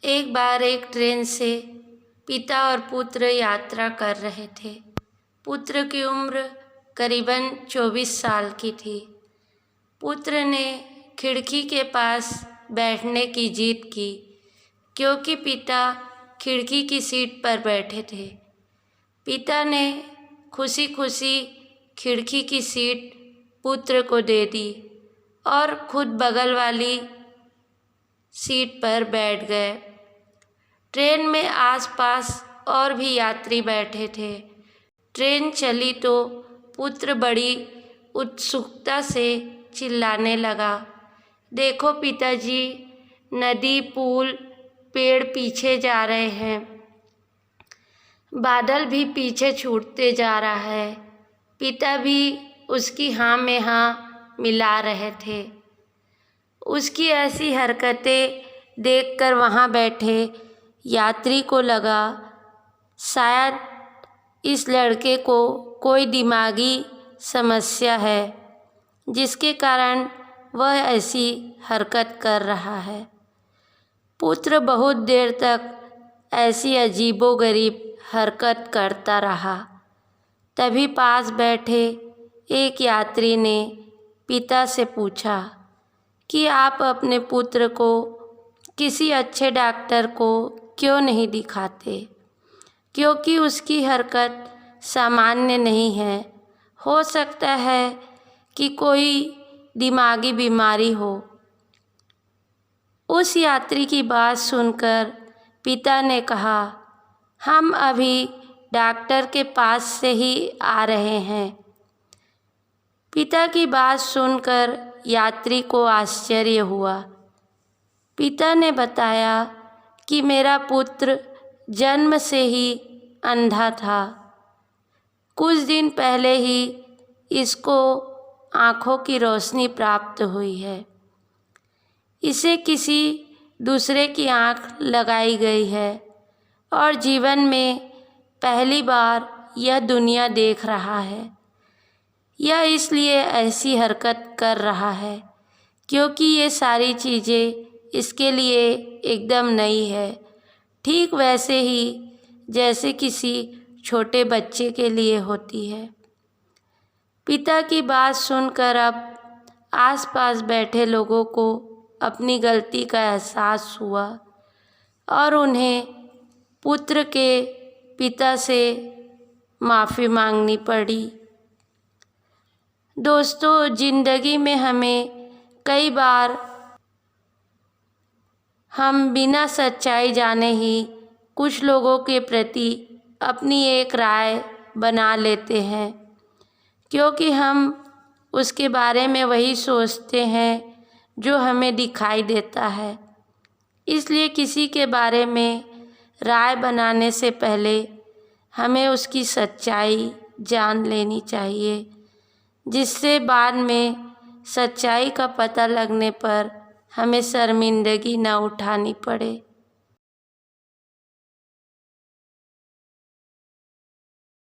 एक बार एक ट्रेन से पिता और पुत्र यात्रा कर रहे थे। पुत्र की उम्र करीबन 24 साल की थी। पुत्र ने खिड़की के पास बैठने की जिद की, क्योंकि पिता खिड़की की सीट पर बैठे थे। पिता ने खुशी खुशी खिड़की की सीट पुत्र को दे दी और खुद बगल वाली सीट पर बैठ गए। ट्रेन में आसपास और भी यात्री बैठे थे। ट्रेन चली तो पुत्र बड़ी उत्सुकता से चिल्लाने लगा, देखो पिताजी, नदी, पुल, पेड़ पीछे जा रहे हैं, बादल भी पीछे छूटते जा रहा है। पिता भी उसकी हाँ में हाँ मिला रहे थे। उसकी ऐसी हरकतें देखकर वहाँ बैठे यात्री को लगा, शायद इस लड़के को कोई दिमागी समस्या है, जिसके कारण वह ऐसी हरकत कर रहा है। पुत्र बहुत देर तक ऐसी अजीबोगरीब हरकत करता रहा। तभी पास बैठे एक यात्री ने पिता से पूछा कि आप अपने पुत्र को किसी अच्छे डॉक्टर को क्यों नहीं दिखाते, क्योंकि उसकी हरकत सामान्य नहीं है। हो सकता है कि कोई दिमागी बीमारी हो। उस यात्री की बात सुनकर पिता ने कहा, हम अभी डॉक्टर के पास से ही आ रहे हैं। पिता की बात सुनकर यात्री को आश्चर्य हुआ। पिता ने बताया कि मेरा पुत्र जन्म से ही अंधा था। कुछ दिन पहले ही इसको आँखों की रोशनी प्राप्त हुई है। इसे किसी दूसरे की आँख लगाई गई है और जीवन में पहली बार यह दुनिया देख रहा है। यह इसलिए ऐसी हरकत कर रहा है क्योंकि ये सारी चीज़ें इसके लिए एकदम नई है, ठीक वैसे ही जैसे किसी छोटे बच्चे के लिए होती है। पिता की बात सुनकर अब आसपास बैठे लोगों को अपनी गलती का एहसास हुआ और उन्हें पुत्र के पिता से माफ़ी मांगनी पड़ी। दोस्तों, ज़िंदगी में हमें कई बार हम बिना सच्चाई जाने ही कुछ लोगों के प्रति अपनी एक राय बना लेते हैं, क्योंकि हम उसके बारे में वही सोचते हैं जो हमें दिखाई देता है। इसलिए किसी के बारे में राय बनाने से पहले हमें उसकी सच्चाई जान लेनी चाहिए, जिससे बाद में सच्चाई का पता लगने पर हमें शर्मिंदगी न उठानी पड़े।